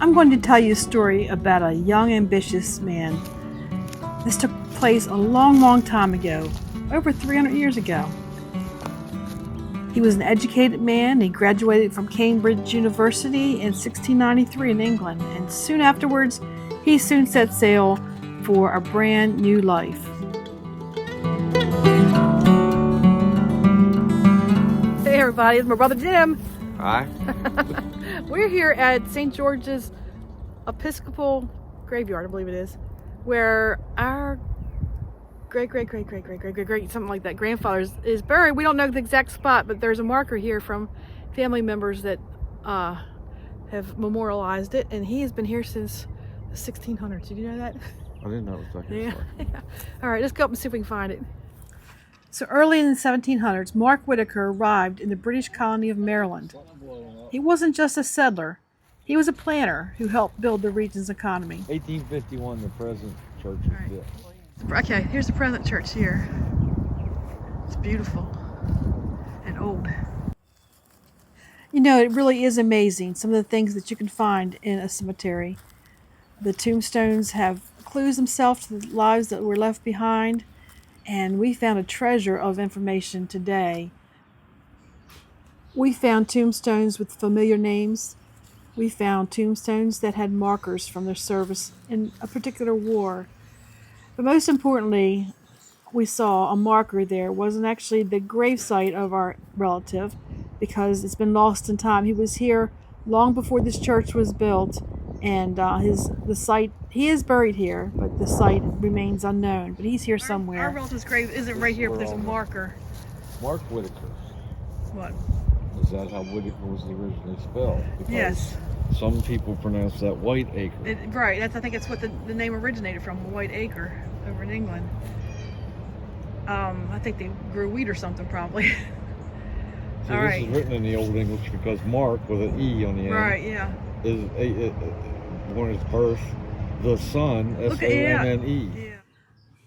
I'm going to tell you a story about a young, ambitious man. This took place a long, long time ago, over 300 years ago. He was an educated man. He graduated from Cambridge University in 1693 in England, and soon afterwards, he soon set sail for a brand new life. Hey everybody, it's my brother Jim. Hi. We're here at St. George's Episcopal Graveyard, I believe it is, where our great something like that grandfather is buried. We don't know the exact spot, but there's a marker here from family members that have memorialized it, and he has been here since the 1600s. Did you know that? I didn't know it was like that. Yeah. All right, let's go up and see if we can find it. So early in the 1700s, Mark Whitaker arrived in the British colony of Maryland. He wasn't just a settler. He was a planter who helped build the region's economy. 1851, the present church was built. Okay, here's the present church here. It's beautiful and old. You know, it really is amazing, some of the things that you can find in a cemetery. The tombstones have clues themselves to the lives that were left behind, and we found a treasure of information today. We found tombstones with familiar names. We found tombstones that had markers from their service in a particular war. But most importantly, we saw a marker there. It wasn't actually the gravesite of our relative, because it's been lost in time. He was here long before this church was built, and the site, he is buried here, but the site remains unknown. But he's here somewhere. Our relative's grave isn't right here, but there's a marker. Mark Whitaker. What? Is that how Whitaker was originally spelled? Because yes. Some people pronounce that Whitaker. Right. I think it's what the name originated from, Whitaker, over in England. I think they grew wheat or something, probably. So all this right. is written in the Old English because Mark, with an E on the end, right? Yeah. Is born at birth, the son, S-O-N-N-E. Yeah.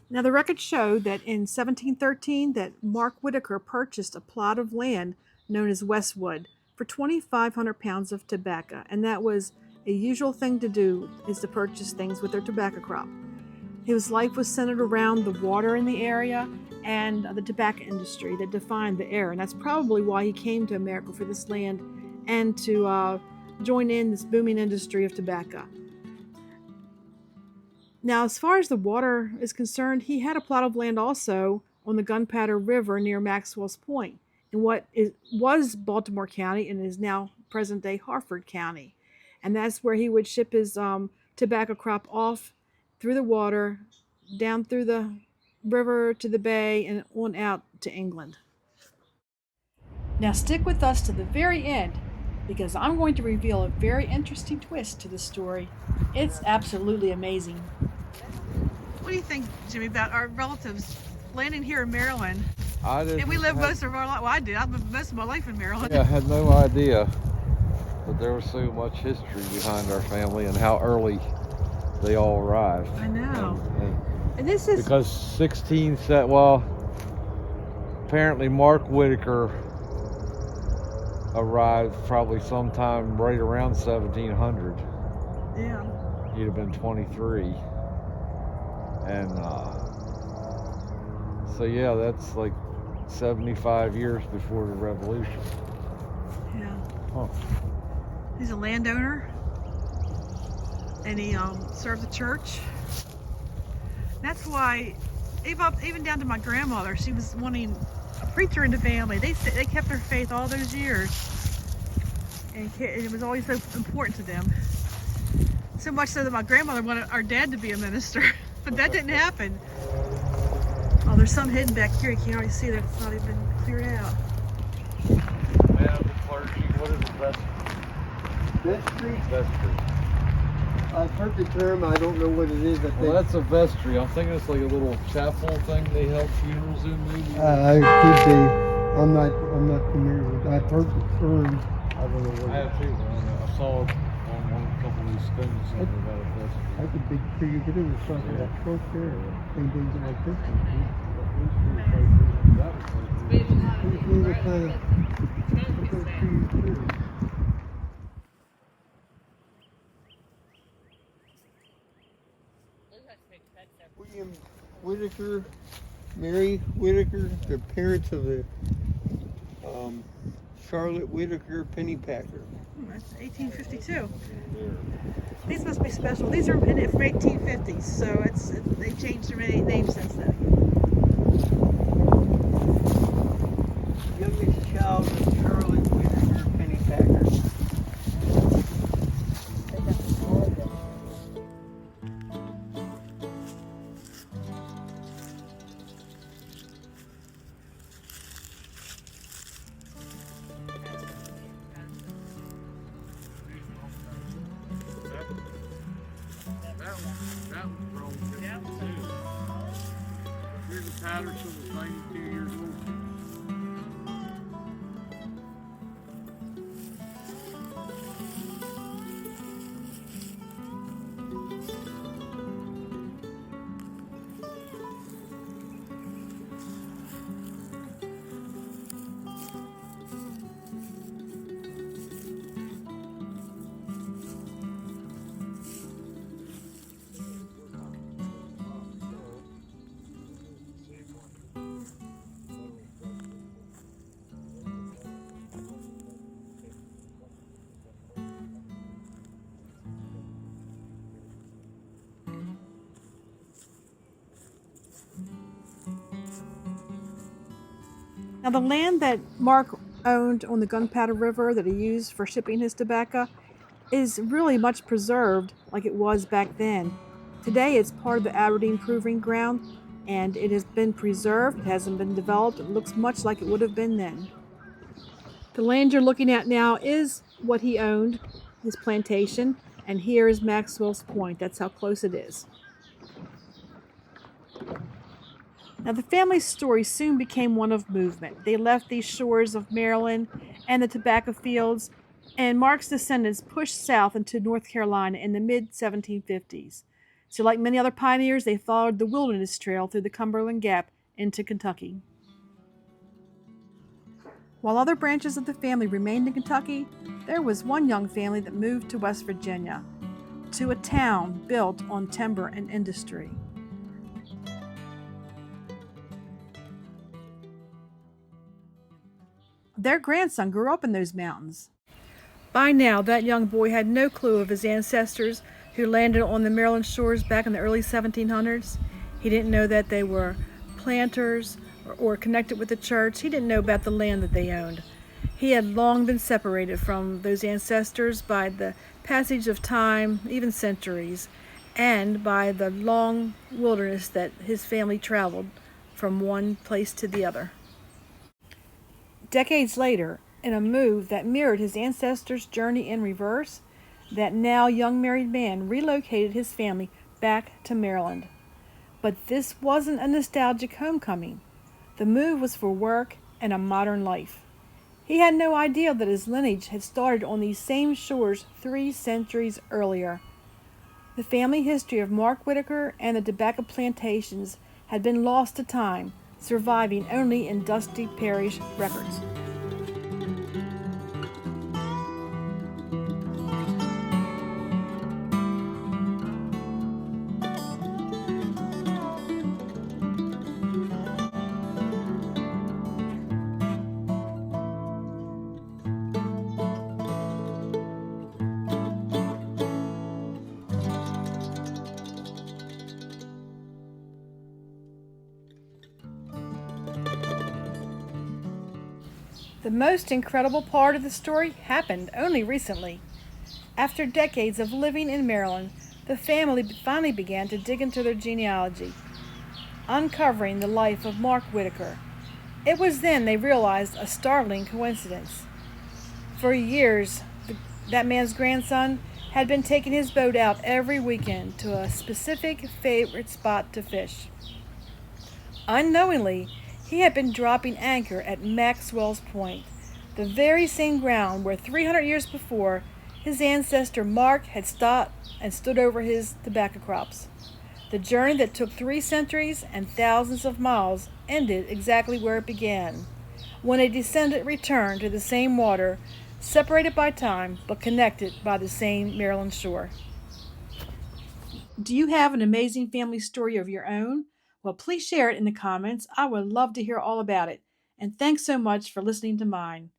Now the records show that in 1713 that Mark Whitaker purchased a plot of land known as Westwood for 2,500 pounds of tobacco, and that was a usual thing to do, is to purchase things with their tobacco crop. His life was centered around the water in the area and the tobacco industry that defined the area, and that's probably why he came to America for this land and to join in this booming industry of tobacco. Now, as far as the water is concerned, he had a plot of land also on the Gunpowder River near Maxwell's Point, in what was Baltimore County and is now present-day Harford County. And that's where he would ship his tobacco crop off through the water, down through the river to the bay, and on out to England. Now stick with us to the very end, because I'm going to reveal a very interesting twist to the story. It's absolutely amazing. What do you think, Jimmy, about our relatives landing here in Maryland? And we live most of our life. Well, I did. I've lived most of my life in Maryland. Yeah, I had no idea that there was so much history behind our family and how early they all arrived. I know. And this is because apparently Mark Whitaker arrived probably sometime right around 1700. Yeah. He'd have been 23. And so yeah, that's like 75 years before the Revolution. Yeah. Huh. He's a landowner, and he served the church. That's why, even down to my grandmother, she was wanting a preacher in the family. They kept their faith all those years, and it was always so important to them. So much so that my grandmother wanted our dad to be a minister, but that didn't happen. Oh, there's some hidden back here. You can't already see that it's not even cleared out. Man of the clergy, what is it? Vestry? Vestry. I've heard the term, I don't know what it is. Well, that's a vestry. I'm thinking it's like a little chapel thing they held funerals in, maybe. It could be. I'm not familiar with it. I've heard the term. I don't know what I have too. I saw it on a couple of these things something about a vestry. That's a big figure. It was something that close there. Same things like this. Whitaker, Mary Whitaker, the parents of the Charlotte Whitaker pennypacker. That's 1852. These must be special. These are from 1850s, so they changed their names since then. Youngest child of Charlotte Whitaker pennypacker. That one's grown. Yeah. Here's a Patterson that's 92 years old. Now, the land that Mark owned on the Gunpowder River that he used for shipping his tobacco is really much preserved like it was back then. Today, it's part of the Aberdeen Proving Ground, and it has been preserved. It hasn't been developed. It looks much like it would have been then. The land you're looking at now is what he owned, his plantation, and here is Maxwell's Point. That's how close it is. Now, the family's story soon became one of movement. They left these shores of Maryland and the tobacco fields, and Mark's descendants pushed south into North Carolina in the mid-1750s. So, like many other pioneers, they followed the Wilderness Trail through the Cumberland Gap into Kentucky. While other branches of the family remained in Kentucky, there was one young family that moved to West Virginia, to a town built on timber and industry. Their grandson grew up in those mountains. By now, that young boy had no clue of his ancestors who landed on the Maryland shores back in the early 1700s. He didn't know that they were planters or connected with the church. He didn't know about the land that they owned. He had long been separated from those ancestors by the passage of time, even centuries, and by the long wilderness that his family traveled from one place to the other. Decades later, in a move that mirrored his ancestors' journey in reverse, that now young married man relocated his family back to Maryland. But this wasn't a nostalgic homecoming. The move was for work and a modern life. He had no idea that his lineage had started on these same shores 3 centuries earlier. The family history of Mark Whitaker and the tobacco plantations had been lost to time, surviving only in dusty parish records. The most incredible part of the story happened only recently. After decades of living in Maryland, the family finally began to dig into their genealogy, uncovering the life of Mark Whitaker. It was then they realized a startling coincidence. For years, that man's grandson had been taking his boat out every weekend to a specific favorite spot to fish. Unknowingly, he had been dropping anchor at Maxwell's Point, the very same ground where 300 years before his ancestor Mark had stopped and stood over his tobacco crops. The journey that took 3 centuries and thousands of miles ended exactly where it began, when a descendant returned to the same water, separated by time but connected by the same Maryland shore. Do you have an amazing family story of your own? Well, please share it in the comments. I would love to hear all about it. And thanks so much for listening to mine.